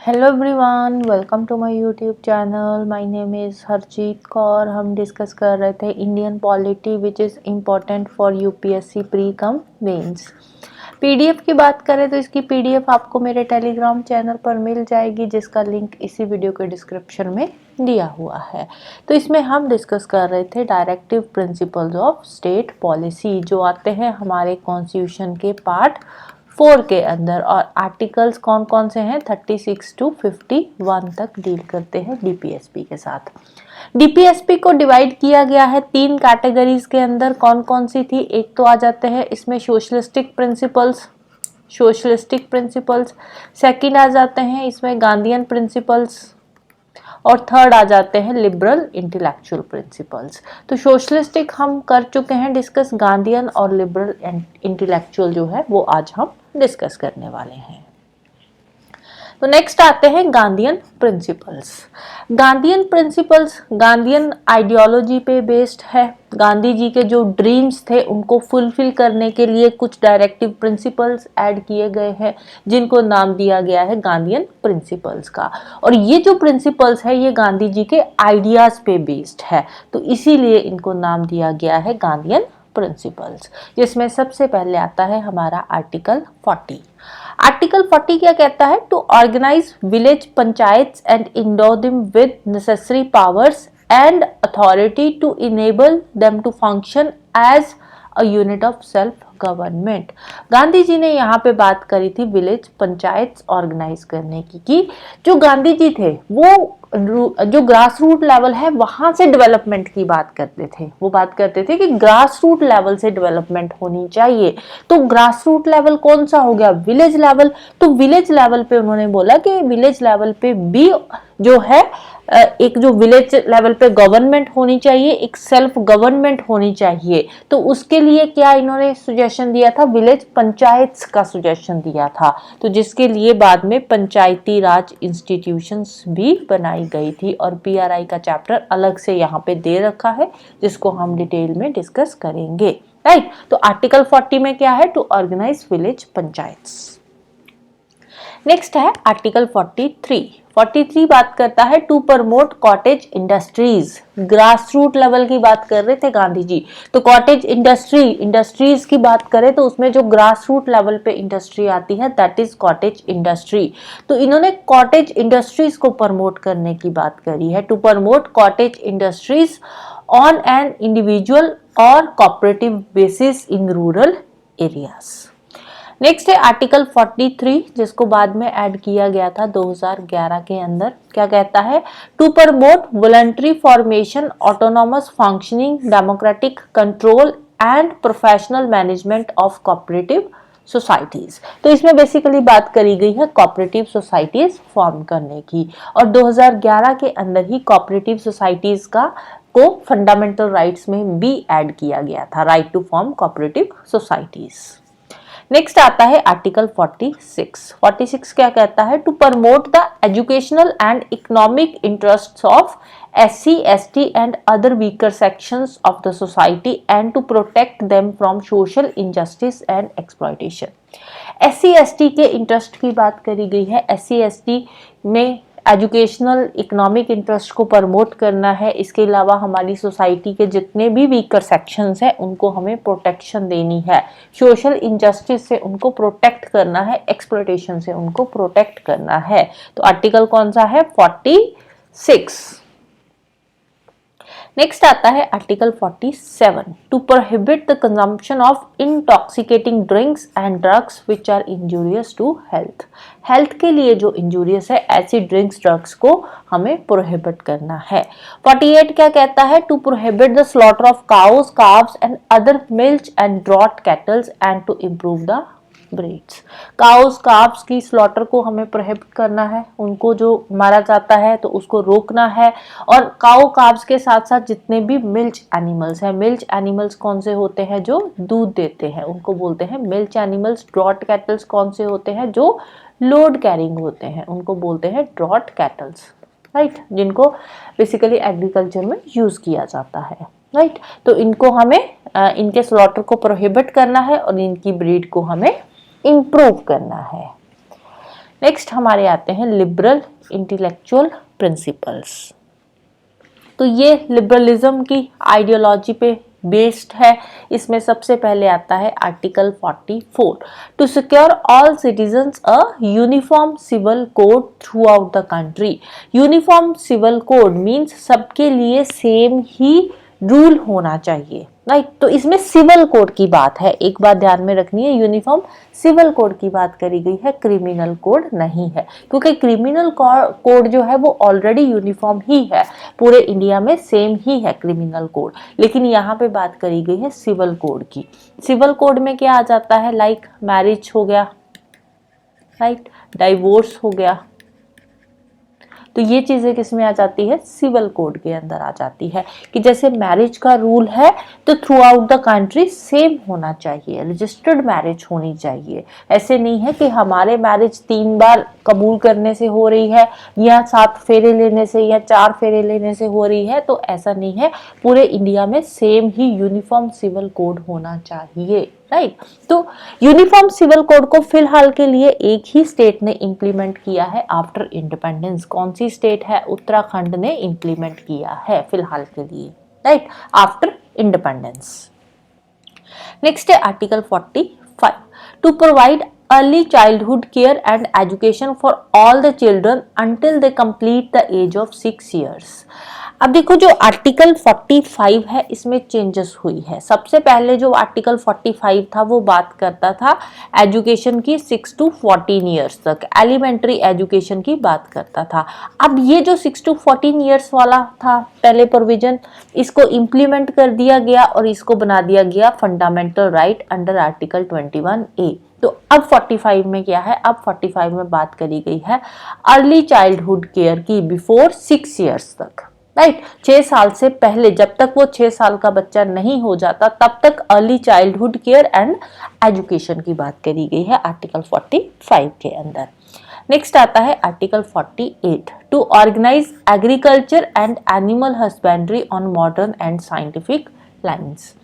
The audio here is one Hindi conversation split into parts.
Hello everyone, welcome to my YouTube channel. My name is Harjeet Kaur. हम डिस्कस कर रहे थे Indian polity which is important for UPSC pre cum mains. PDF की बात करें तो इसकी पीडीएफ आपको मेरे टेलीग्राम चैनल पर मिल जाएगी, जिसका लिंक इसी वीडियो के डिस्क्रिप्शन में दिया हुआ है। तो इसमें हम डिस्कस कर रहे थे directive principles of state policy, जो आते हैं हमारे कॉन्स्टिट्यूशन के पार्ट 4 के अंदर। और आर्टिकल्स कौन कौन से हैं 36 टू 51 तक डील करते हैं डीपीएसपी के साथ। डीपीएसपी को डिवाइड किया गया है 3 कैटेगरीज के अंदर। कौन कौन सी थी? एक तो आ जाते हैं इसमें सोशलिस्टिक प्रिंसिपल्स, सेकंड आ जाते हैं इसमें गांधीयन प्रिंसिपल्स, और थर्ड आ जाते हैं लिबरल इंटेलेक्चुअल प्रिंसिपल्स। तो सोशलिस्टिक हम कर चुके हैं डिस्कस, गांधीयन और लिबरल इंटेलेक्चुअल जो है वो आज हम डिस्कस करने वाले हैं। तो नेक्स्ट आते हैं गांधीयन प्रिंसिपल्स। गांधीयन आइडियोलॉजी पे बेस्ड है। गांधी जी के जो ड्रीम्स थे उनको फुलफिल करने के लिए कुछ डायरेक्टिव प्रिंसिपल्स ऐड किए गए हैं, जिनको नाम दिया गया है गांधीयन प्रिंसिपल्स का। और ये जो प्रिंसिपल्स है ये गांधी जी के आइडियाज पे बेस्ड है, तो इसीलिए इनको नाम दिया गया है गांधीयन प्रिंसिपल्स। जिसमें सबसे पहले आता है हमारा आर्टिकल 40। आर्टिकल 40 क्या कहता है? To organise village panchayat and endow them with necessary powers and authority to enable them to function as a unit of self government. Gandhi ji ने यहाँ पे बात करी थी विलेज पंचायत ऑर्गेनाइज करने की, कि जो गांधी जी थे वो जो ग्रास रूट लेवल है वहां से डेवलपमेंट की बात करते थे। वो बात करते थे कि ग्रास रूट लेवल से डेवलपमेंट होनी चाहिए। तो ग्रास रूट लेवल कौन सा हो गया? Village level. तो विलेज लेवल पे उन्होंने बोला कि विलेज लेवल पे भी जो है एक जो विलेज लेवल पे गवर्नमेंट होनी चाहिए, एक सेल्फ गवर्नमेंट होनी चाहिए। तो उसके लिए क्या इन्होंने सुजेशन दिया था? विलेज पंचायत का सुजेशन दिया था। तो जिसके लिए बाद में पंचायती राज इंस्टीट्यूशंस भी बनाई गई थी, और पीआरआई का चैप्टर अलग से यहाँ पे दे रखा है, जिसको हम डिटेल में डिस्कस करेंगे। राइट, तो आर्टिकल 40 में क्या है? To organise village panchayats. Next है आर्टिकल 43 बात करता है to promote cottage industries. Grass root level की बात कर रहे थे गांधी जी, तो कॉटेज इंडस्ट्रीज की बात करें तो उसमें जो ग्रास रूट लेवल पे इंडस्ट्री आती है दैट इज कॉटेज इंडस्ट्री। तो इन्होंने कॉटेज इंडस्ट्रीज को प्रमोट करने की बात करी है, to promote cottage industries on an individual और cooperative basis in rural areas. Next है आर्टिकल 43, जिसको बाद में ऐड किया गया था 2011 के अंदर। क्या कहता है? To promote voluntary formation, autonomous functioning, democratic control and professional management of cooperative societies. तो इसमें बेसिकली बात करी गई है कोऑपरेटिव सोसाइटीज फॉर्म करने की, और 2011 के अंदर ही कोऑपरेटिव सोसाइटीज को फंडामेंटल राइट्स में भी ऐड किया गया था, right to form cooperative societies. Next आता है आर्टिकल 46 क्या कहता है? To promote the educational and economic interests of SC, ST and other weaker sections of the society and to protect them from social injustice and exploitation. SC, ST के इंटरेस्ट की बात करी गई है। SC, ST में एजुकेशनल इकोनॉमिक इंटरेस्ट को प्रमोट करना है। इसके अलावा हमारी सोसाइटी के जितने भी वीकर सेक्शंस हैं उनको हमें प्रोटेक्शन देनी है, सोशल इनजस्टिस से उनको प्रोटेक्ट करना है, एक्सप्लॉयटेशन से उनको प्रोटेक्ट करना है। तो आर्टिकल कौन सा है? 46। नेक्स्ट आता है article 47, to prohibit the consumption of intoxicating drinks and drugs which are injurious to health. Health के लिए जो इंजूरियस है ऐसी ड्रिंक्स ड्रग्स को हमें प्रोहिबिट करना है। 48 क्या कहता है? To prohibit the slaughter of cows, calves and other milk and draught cattles and to improve the breeds. Cows calves की स्लॉटर को हमें प्रोहिबिट करना है, उनको जो मारा जाता है तो उसको रोकना है। और काउ काव्स के साथ साथ जितने भी मिल्क एनिमल्स हैं, मिल्क एनिमल्स कौन से होते हैं? जो दूध देते हैं, उनको बोलते हैं मिल्क एनिमल्स। ड्रॉट कैटल्स कौन से होते हैं? जो लोड कैरिंग होते हैं, उनको बोलते हैं ड्रॉट कैटल्स। राइट, जिनको बेसिकली एग्रीकल्चर में यूज किया जाता है। राइट, तो इनको हमें इनके स्लॉटर को प्रोहिबिट करना है और इनकी ब्रीड को हमें इम्प्रूव करना है। नेक्स्ट हमारे आते हैं लिबरल इंटेलेक्चुअल प्रिंसिपल्स। तो ये लिबरलिज्म की आइडियोलॉजी पे बेस्ड है। इसमें सबसे पहले आता है article 44, to secure all citizens a uniform civil code throughout the country. Uniform civil code means सबके लिए सेम ही रूल होना चाहिए, राइट। तो इसमें सिविल कोड की बात है, एक बात ध्यान में रखनी है, यूनिफॉर्म सिविल कोड की बात करी गई है, क्रिमिनल कोड नहीं है, क्योंकि क्रिमिनल कोड जो है वो ऑलरेडी यूनिफॉर्म ही है, पूरे इंडिया में सेम ही है क्रिमिनल कोड। लेकिन यहाँ पे बात करी गई है सिविल कोड की। सिविल कोड में क्या आ जाता है, लाइक मैरिज हो गया, राइट, डाइवोर्स हो गया, तो ये चीजें किसमें आ जाती है, सिविल कोड के अंदर आ जाती है। कि जैसे मैरिज का रूल है तो through out the country same होना चाहिए, रजिस्टर्ड मैरिज होनी चाहिए। ऐसे नहीं है कि हमारे मैरिज 3 बार कबूल करने से हो रही है या 7 फेरे लेने से या 4 फेरे लेने से हो रही है, तो ऐसा नहीं है, पूरे इंडिया में सेम ही यूनिफॉर्म सिविल कोड होना चाहिए, राइट। तो यूनिफॉर्म सिविल कोड को फिलहाल के लिए एक ही स्टेट ने इंप्लीमेंट किया है आफ्टर इंडिपेंडेंस। कौन सी स्टेट है, उत्तराखंड ने इंप्लीमेंट किया है फिलहाल के लिए, राइट, आफ्टर इंडिपेंडेंस। नेक्स्ट है article 45, to provide early childhood care and education for all the children until they complete the age of 6 years। अब देखो जो आर्टिकल 45 है इसमें चेंजेस हुई है। सबसे पहले जो आर्टिकल 45 था वो बात करता था एजुकेशन की 6 to 14 ईयर्स तक, एलिमेंट्री एजुकेशन की बात करता था। अब ये जो 6 to 14 ईयर्स वाला था पहले प्रोविजन, इसको इम्प्लीमेंट कर दिया गया और इसको बना दिया गया fundamental right under article 21A। तो अब 45 में क्या है, अब 45 में बात करी गई है अर्ली चाइल्डहुड केयर की बिफोर 6 years तक, राइट। 6 साल से पहले, जब तक वो 6 साल का बच्चा नहीं हो जाता तब तक early childhood care and education की बात करी गई है आर्टिकल 45 के अंदर। नेक्स्ट आता है article 48, to organise agriculture and animal husbandry on modern and scientific lines.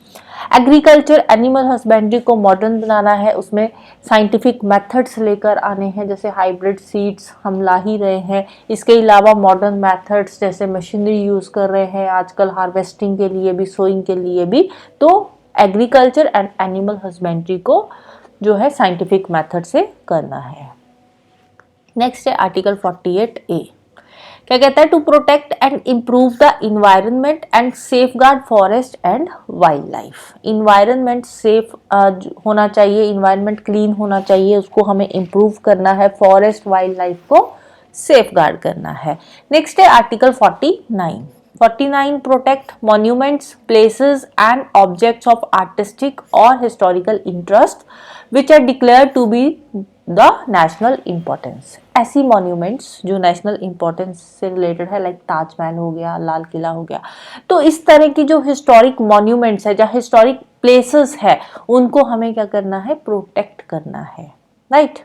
Agriculture animal husbandry को मॉडर्न बनाना है, उसमें साइंटिफिक मेथड्स लेकर आने हैं, जैसे हाइब्रिड सीड्स हम ला ही रहे हैं। इसके अलावा मॉडर्न मेथड्स जैसे मशीनरी यूज़ कर रहे हैं आजकल, हार्वेस्टिंग के लिए भी, सोइंग के लिए भी। तो एग्रीकल्चर एंड एनिमल हस्बेंड्री को जो है साइंटिफिक मेथड से करना है। नेक्स्ट है आर्टिकल 48A, क्या कहता है, to protect and improve the environment and safeguard forest and wild life. Environment safe होना चाहिए, इन्वायरमेंट क्लीन होना चाहिए, उसको हमें इम्प्रूव करना है, फॉरेस्ट वाइल्ड लाइफ को सेफगार्ड करना है। नेक्स्ट है article 49, protect monuments, places and objects of artistic और historical interest which are declared to be the national importance. ऐसी मॉन्यूमेंट्स जो नेशनल इंपॉर्टेंस से रिलेटेड है, लाइक ताजमहल हो गया, लाल किला हो गया, तो इस तरह की जो हिस्टोरिक मॉन्यूमेंट्स है, जो हिस्टोरिक प्लेसेस है, उनको हमें क्या करना है, प्रोटेक्ट करना है, राइट।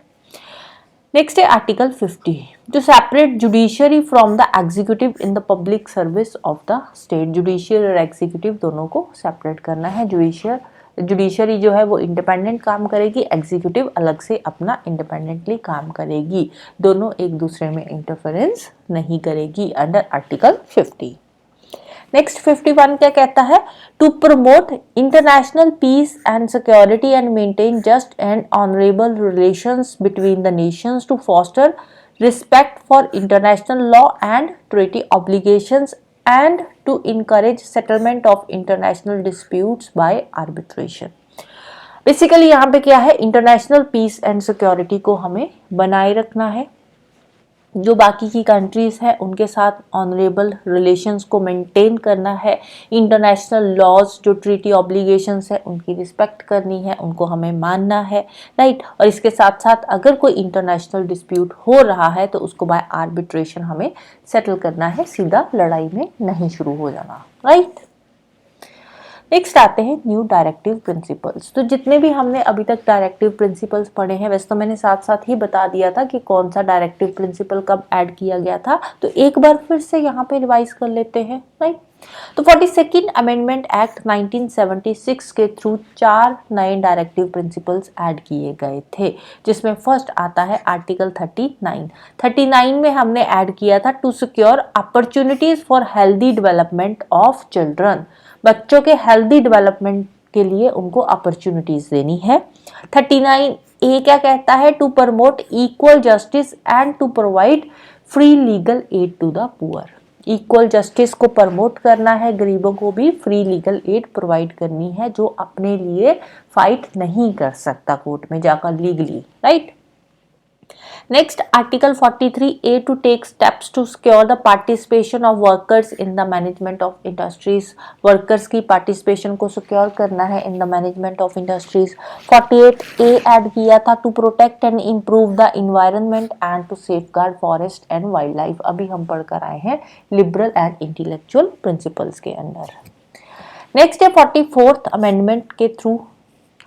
नेक्स्ट है article 50, to separate judiciary from the executive in the public service of the state. Judicial और एग्जीक्यूटिव दोनों को सेपरेट करना है। जुडिशियरी जो है वो इंडिपेंडेंट काम करेगी, एग्जीक्यूटिव अलग से अपना इंडिपेंडेंटली काम करेगी, दोनों एक दूसरे में इंटरफेरेंस नहीं करेगी अंडर आर्टिकल 50। नेक्स्ट 51 क्या कहता है, to promote international peace and security and maintain just and honourable relations between the nations, to foster respect for international law and treaty obligations and to encourage settlement of international disputes by arbitration। Basically यहाँ पे क्या है, इंटरनेशनल पीस एंड सिक्योरिटी को हमें बनाए रखना है, जो बाकी की कंट्रीज है उनके साथ ऑनरेबल रिलेशंस को मेंटेन करना है, इंटरनेशनल लॉज जो ट्रीटी ऑब्लिगेशंस है उनकी रिस्पेक्ट करनी है, उनको हमें मानना है, राइट। और इसके साथ साथ अगर कोई इंटरनेशनल डिस्प्यूट हो रहा है तो उसको बाय आर्बिट्रेशन हमें सेटल करना है, सीधा लड़ाई में नहीं शुरू हो जाना, राइट। नेक्स्ट आते हैं न्यू डायरेक्टिव प्रिंसिपल्स। तो जितने भी हमने अभी तक डायरेक्टिव प्रिंसिपल्स पढ़े हैं, वैसे तो मैंने साथ साथ ही बता दिया था कि कौन सा डायरेक्टिव प्रिंसिपल कब ऐड किया गया था, तो एक बार फिर से यहाँ पे रिवाइज कर लेते हैं, राइट। तो 42nd अमेंडमेंट एक्ट 1976 के थ्रू 4 नए डायरेक्टिव प्रिंसिपल्स ऐड किए गए थे, जिसमें फर्स्ट आता है आर्टिकल 39 में हमने ऐड किया था to secure opportunities for healthy development of children. बच्चों के हेल्दी डेवलपमेंट के लिए उनको अपॉर्चुनिटीज देनी है। 39 ए क्या कहता है? To promote equal justice and to provide free legal aid to the poor. Equal justice को प्रमोट करना है, गरीबों को भी फ्री लीगल एड प्रोवाइड करनी है जो अपने लिए फाइट नहीं कर सकता कोर्ट में जाकर legally, right. Next article 43A to take steps to secure the participation of workers in the management of industries. Workers की पार्टिसिपेशन को सिक्योर करना है in the management of industries. 48A add किया था to protect and improve the environment and to safeguard forest and wild life. अभी हम पढ़कर आए हैं लिबरल एंड इंटेलेक्चुअल प्रिंसिपल्स के अंदर। नेक्स्ट है 44th अमेंडमेंट के थ्रू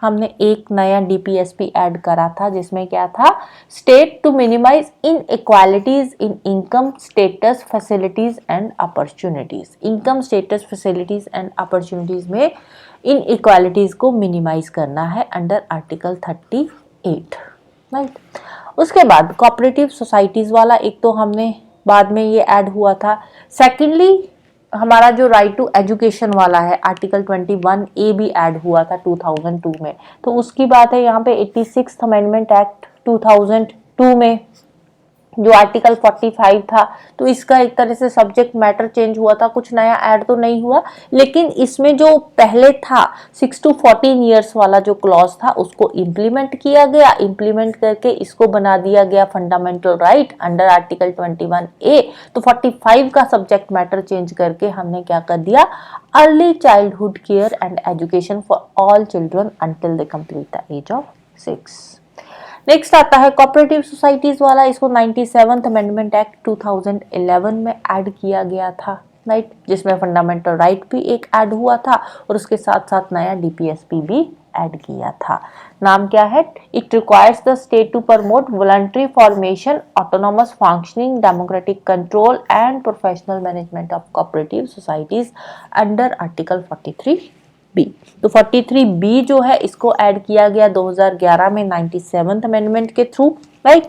हमने एक नया डीपीएसपी ऐड करा था, जिसमें क्या था? State to minimise inequalities in income status facilities and opportunities. Income status facilities and opportunities में इनइक्वालिटीज को मिनिमाइज करना है अंडर आर्टिकल 38, राइट। उसके बाद कोऑपरेटिव सोसाइटीज वाला एक तो हमने बाद में ये ऐड हुआ था। सेकेंडली हमारा जो राइट टू एजुकेशन वाला है आर्टिकल 21A भी ऐड हुआ था 2002 में, तो उसकी बात है यहाँ पे 86th अमेंडमेंट एक्ट 2002 में जो आर्टिकल 45 था, तो इसका एक तरह से सब्जेक्ट मैटर चेंज हुआ था, कुछ नया ऐड तो नहीं हुआ, लेकिन इसमें जो पहले था 6 to 14 ईयर्स वाला जो क्लॉज था उसको इम्प्लीमेंट किया गया। इम्प्लीमेंट करके इसको बना दिया गया fundamental right under article 21A। तो 45 का सब्जेक्ट मैटर चेंज करके हमने क्या कर दिया? Early childhood care and education for all children until they complete the age of 6। Next आता है कोऑपरेटिव सोसाइटीज वाला। इसको 97th अमेंडमेंट एक्ट 2011 में ऐड किया गया था, राइट, जिसमें फंडामेंटल राइट भी एक ऐड हुआ था और उसके साथ साथ नया डीपीएसपी भी ऐड किया था। नाम क्या है? It requires the state to promote voluntary formation, autonomous functioning, democratic control and professional management of cooperative societies under article 43B। तो 43B जो है इसको ऐड किया गया 2011 में 97th अमेंडमेंट के थ्रू, राइट।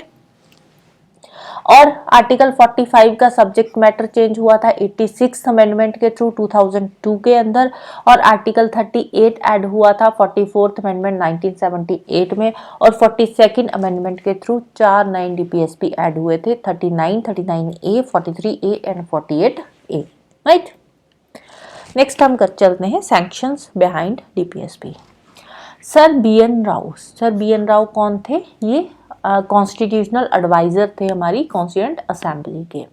और आर्टिकल 45 का सब्जेक्ट मैटर चेंज हुआ था 86th अमेंडमेंट के थ्रू 2002 के अंदर, और आर्टिकल 38 ऐड हुआ था 44th अमेंडमेंट 1978 में, और 42nd अमेंडमेंट के थ्रू 4 नए डीपीएसपी ऐड हुए थे 39, 39A, 43A and 48A, right. Next हम चलते हैं sanctions behind DPSP. Sir B N Rau कौन थे? ये कॉन्स्टिट्यूशनल एडवाइजर थे हमारी कॉन्स्टिट्यूएंट असेंबली के।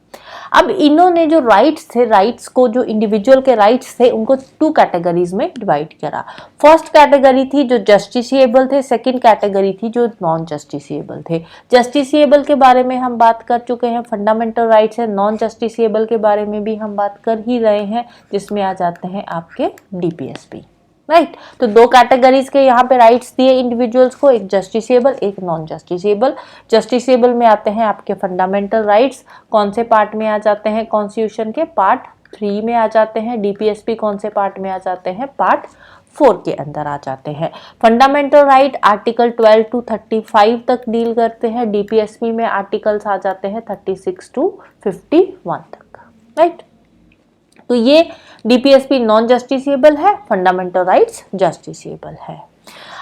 अब इन्होंने जो राइट्स को, जो इंडिविजुअल के राइट्स थे, उनको 2 कैटेगरीज में डिवाइड करा। फर्स्ट कैटेगरी थी जो जस्टिसिएबल थे, सेकंड कैटेगरी थी जो नॉन जस्टिसिएबल थे। जस्टिसिएबल के बारे में हम बात कर चुके हैं, फंडामेंटल राइट्स है। नॉन जस्टिसिएबल के बारे में भी हम बात कर ही रहे हैं, जिसमें आ जाते हैं आपके डीपीएसपी, राइट। तो 2 कैटेगरीज के यहाँ पे राइट्स दिए इंडिविजुअल्स को, एक जस्टिसिएबल एक नॉन जस्टिसिएबल। जस्टिसिएबल में आते हैं आपके फंडामेंटल राइट्स, कौन से पार्ट में आ जाते हैं? कॉन्स्टिट्यूशन के पार्ट 3 में आ जाते हैं। डीपीएसपी कौन से पार्ट में आ जाते हैं? पार्ट 4 के अंदर आ जाते हैं। फंडामेंटल राइट आर्टिकल 12 to 35 तक डील करते हैं। डीपीएसपी में आर्टिकल्स आ जाते हैं 36 to 51 तक, राइट। तो ये डीपीएसपी नॉन जस्टिसिएबल है, फंडामेंटल राइट्स जस्टिसिएबल है।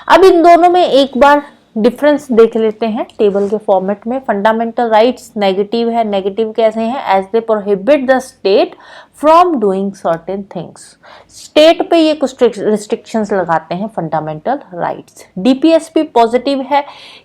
अब इन दोनों में एक बार डिफरेंस देख लेते हैं टेबल के फॉर्मेट में। फंडामेंटल राइट्स नेगेटिव है। नेगेटिव कैसे हैं? As they prohibit the state from doing certain things. State पे ये कुछ रिस्ट्रिक्शंस लगाते हैं फंडामेंटल राइट्स। डीपीएसपी पॉजिटिव है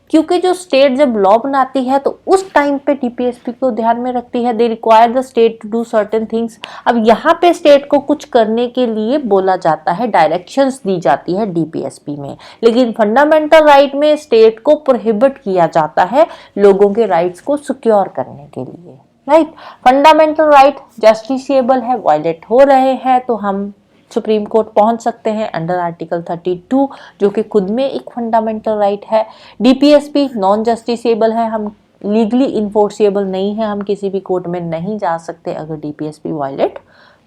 क्योंकि जो स्टेट जब लॉ बनाती है तो उस टाइम पे डीपीएसपी को ध्यान में रखती है। They require the state to do certain things. अब यहाँ पे स्टेट को कुछ करने के लिए बोला जाता है, डायरेक्शंस दी जाती है डीपीएसपी में, लेकिन फंडामेंटल राइट में स्टेट को प्रोहिबिट किया जाता है लोगों के राइट्स को सिक्योर करने के लिए, राइट। फंडामेंटल राइट जस्टिसिएबल है, वायलेट हो रहे हैं तो हम सुप्रीम कोर्ट पहुंच सकते हैं अंडर आर्टिकल 32, जो कि खुद में एक फंडामेंटल राइट है। डीपीएसपी नॉन जस्टिसिएबल है, हम लीगली इन्फोर्सिएबल नहीं है, हम किसी भी कोर्ट में नहीं जा सकते अगर डीपीएसपी वायलेट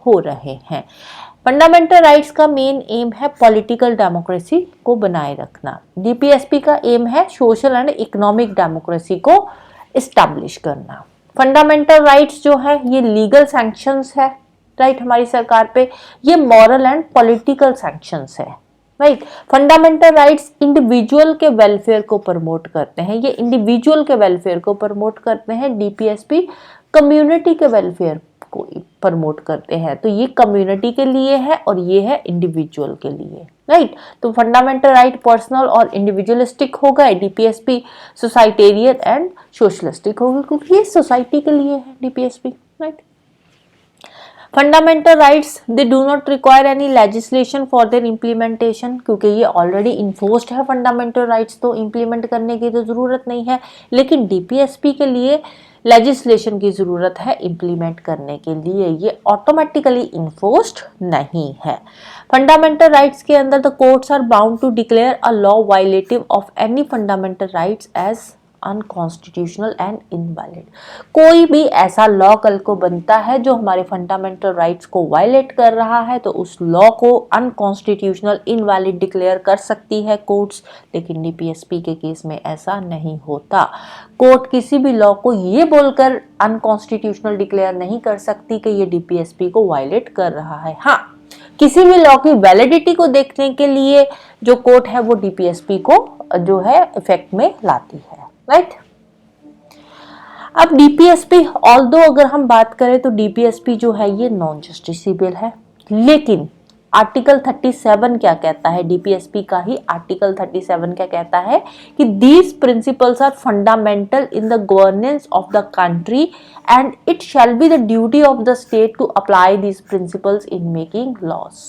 हो रहे हैं। फंडामेंटल राइट्स का मेन एम है पॉलिटिकल डेमोक्रेसी को बनाए रखना। डीपीएसपी का एम है सोशल एंड इकोनॉमिक डेमोक्रेसी को इस्टेब्लिश करना। फंडामेंटल राइट्स जो है ये लीगल सैंक्शंस है, राइट, हमारी सरकार पे। ये मॉरल एंड पॉलिटिकल सैंक्शंस है, राइट। फंडामेंटल राइट्स इंडिविजुअल के वेलफेयर को प्रमोट करते हैं, ये इंडिविजुअल के वेलफेयर को प्रमोट करते हैं। डीपीएसपी कम्युनिटी के वेलफेयर को प्रमोट करते हैं। तो ये कम्युनिटी के लिए है और ये है इंडिविजुअल के लिए, राइट। तो फंडामेंटल राइट पर्सनल और इंडिविजुअलिस्टिक हो गए, डीपीएसपी सोसाइटेरियन एंड सोशलिस्टिक हो गए, क्योंकि ये सोसाइटी के लिए है DPSP, right. Fundamental rights they do not require any legislation for their implementation, क्योंकि ये ऑलरेडी इन्फोर्स्ड है फंडामेंटल राइट्स, तो इम्प्लीमेंट करने की तो जरूरत नहीं है। लेकिन डीपीएसपी के लिए लेजिस्लेशन की जरूरत है इम्प्लीमेंट करने के लिए, ये ऑटोमेटिकली इन्फोर्स्ड नहीं है। फंडामेंटल राइट्स के अंदर the courts are bound to declare a law violative of any fundamental rights as unconstitutional and invalid. कोई भी ऐसा लॉ कल को बनता है जो हमारे फंडामेंटल राइट्स को वायलेट कर रहा है, तो उस लॉ को अनकॉन्स्टिट्यूशनल इनवैलिड डिक्लेयर कर सकती है कोर्ट्स। लेकिन डीपीएसपी के केस में ऐसा नहीं होता। कोर्ट किसी भी लॉ को ये बोलकर अनकॉन्स्टिट्यूशनल डिक्लेयर नहीं कर सकती कि ये डीपीएसपी को वायलेट कर रहा है। हाँ, किसी भी लॉ की वैलिडिटी को देखने के लिए जो कोर्ट है वो डीपीएसपी को जो है इफेक्ट में लाती है, राइट। अब डीपीएसपी ऑल्दो अगर हम बात करें तो डीपीएसपी जो है ये नॉन जस्टिसेबल है, लेकिन आर्टिकल 37 क्या कहता है, डीपीएसपी का ही आर्टिकल 37 क्या कहता है कि these principles are fundamental in the governance of the country and it shall be the duty of the state to apply these principles in making laws.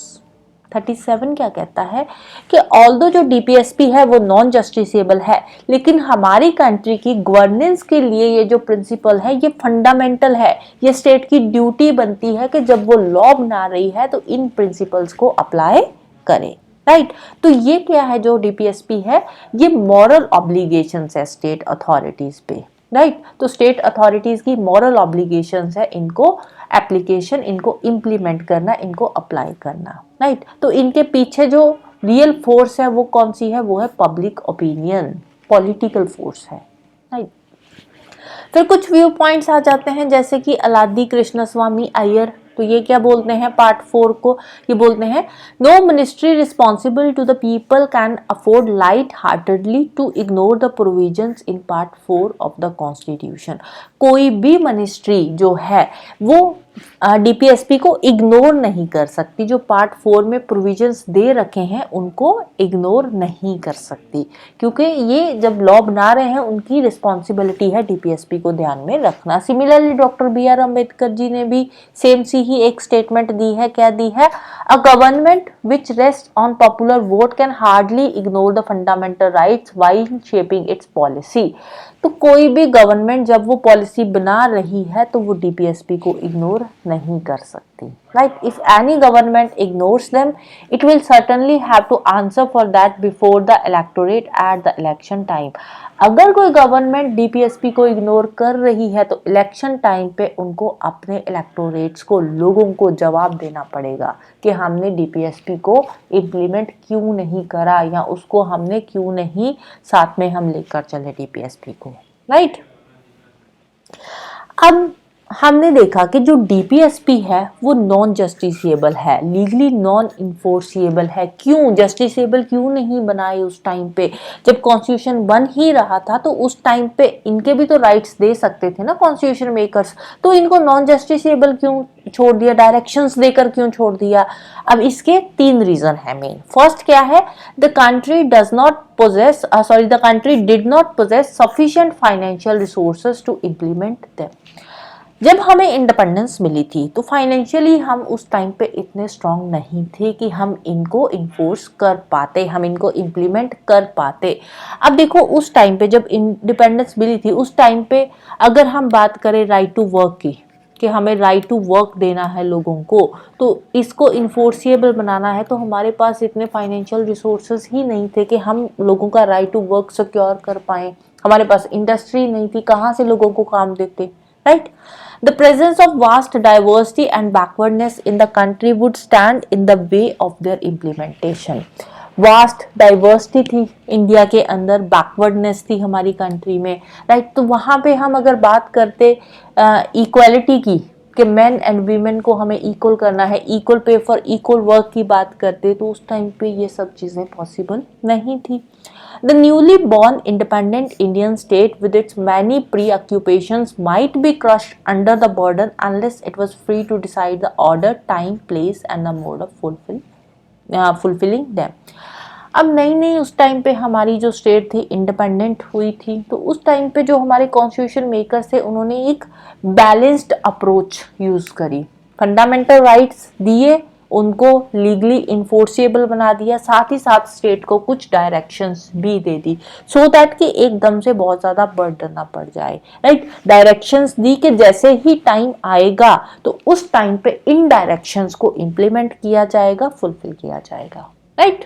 37 क्या कहता है कि ऑल्दो जो डीपीएसपी है वो नॉन जस्टिसेबल है, लेकिन हमारी कंट्री की गवर्नेंस के लिए ये जो प्रिंसिपल है ये फंडामेंटल है। ये स्टेट की ड्यूटी बनती है कि जब वो लॉ बना रही है तो इन प्रिंसिपल्स को अप्लाई करे, राइट। तो ये क्या है जो डीपीएसपी है, ये मॉरल ऑब्लिगेशंस है स्टेट अथॉरिटीज पे, राइट। तो स्टेट अथॉरिटीज की मॉरल ऑब्लिगेशंस है इनको एप्लीकेशन, इनको इम्प्लीमेंट करना, इनको अप्लाई करना, राइट। तो इनके पीछे जो रियल फोर्स है वो कौन सी है, वो है पब्लिक ओपिनियन, पॉलिटिकल फोर्स है, राइट। फिर कुछ व्यू पॉइंट्स आ जाते हैं जैसे कि अलादी कृष्णस्वामी अय्यर, तो ये क्या बोलते हैं पार्ट 4 को, ये बोलते हैं no ministry responsible to the people can afford light heartedly to ignore the provisions in part 4 of the constitution. कोई भी मिनिस्ट्री जो है वो डीपीएसपी को इग्नोर नहीं कर सकती, जो पार्ट 4 में प्रोविजंस दे रखे हैं उनको इग्नोर नहीं कर सकती, क्योंकि ये जब लॉ बना रहे हैं उनकी रिस्पॉन्सिबिलिटी है डीपीएसपी को ध्यान में रखना। Similarly doctor BR Ambedkar ji ने भी सेम सी ही एक स्टेटमेंट दी है, क्या दी है, a government which rest on popular vote can hardly ignore the fundamental rights while shaping it's policy. तो कोई भी गवर्नमेंट जब वो पॉलिसी बना रही है तो वो डीपीएसपी को इग्नोर नहीं कर सकती, right. If any government ignores them it will certainly have to answer for that before the electorate at the election time. अगर कोई गवर्नमेंट डीपीएसपी को इग्नोर कर रही है तो इलेक्शन टाइम पे उनको अपने इलेक्टोरेट्स को, लोगों को जवाब देना पड़ेगा कि हमने डीपीएसपी को इम्प्लीमेंट क्यों नहीं करा, या उसको हमने क्यों नहीं साथ में हम लेकर चले डीपीएसपी को, राइट। अब हमने देखा कि जो डीपीएसपी है वो नॉन जस्टिसेबल है, लीगली नॉन इन्फोर्सिएबल है। क्यों जस्टिसेबल क्यों नहीं बनाए उस टाइम पे जब कॉन्स्टिट्यूशन बन ही रहा था, तो उस टाइम पे इनके भी तो राइट्स दे सकते थे ना कॉन्स्टिट्यूशन मेकर्स, तो इनको नॉन जस्टिसेबल क्यों छोड़ दिया, डायरेक्शंस देकर क्यों छोड़ दिया। अब इसके 3 रीजन है मेन। फर्स्ट क्या है, the country did not possess sufficient financial resources to implement them. जब हमें इंडिपेंडेंस मिली थी तो फाइनेंशियली हम उस टाइम पे इतने स्ट्रांग नहीं थे कि हम इनको इन्फोर्स कर पाते, हम इनको इम्प्लीमेंट कर पाते। अब देखो उस टाइम पे जब इंडिपेंडेंस मिली थी उस टाइम पे अगर हम बात करें राइट टू वर्क की, कि हमें राइट टू वर्क देना है लोगों को, तो इसको इन्फोर्सिएबल बनाना है, तो हमारे पास इतने फाइनेंशियल रिसोर्सेज ही नहीं थे कि हम लोगों का राइट टू वर्क सिक्योर कर पाएँ। हमारे पास इंडस्ट्री नहीं थी, कहाँ से लोगों को काम देते, right? The presence of vast diversity and backwardness in the country would stand in the way of their implementation. Vast diversity थी इंडिया के अंदर, बैकवर्डनेस थी हमारी कंट्री में, राइट? तो वहाँ पे हम अगर बात करते इक्वालिटी की, कि मेन एंड वीमेन को हमें इक्वल करना है, equal pay for equal work की बात करते, तो उस टाइम पे ये सब चीज़ें पॉसिबल नहीं थी. The newly born independent Indian state with its many preoccupations might be crushed under the burden unless it was free to decide the order, time, place and the mode of fulfilling them. अब नई नई उस टाइम पे हमारी जो स्टेट थी इंडिपेंडेंट हुई थी, तो उस टाइम पे जो हमारे कॉन्स्टिट्यूशन मेकर्स थे उन्होंने एक बैलेंस्ड अप्रोच यूज़ करी. फंडामेंटल राइट्स दिए, उनको लीगली इन्फोर्सेबल बना दिया, साथ ही साथ स्टेट को कुछ डायरेक्शंस भी दे दी, सो दैट कि एकदम से बहुत ज़्यादा बर्डन ना पड़ जाए, राइट? डायरेक्शंस दी कि जैसे ही टाइम आएगा तो उस टाइम पे इन डायरेक्शंस को इम्प्लीमेंट किया जाएगा, फुलफिल किया जाएगा, राइट?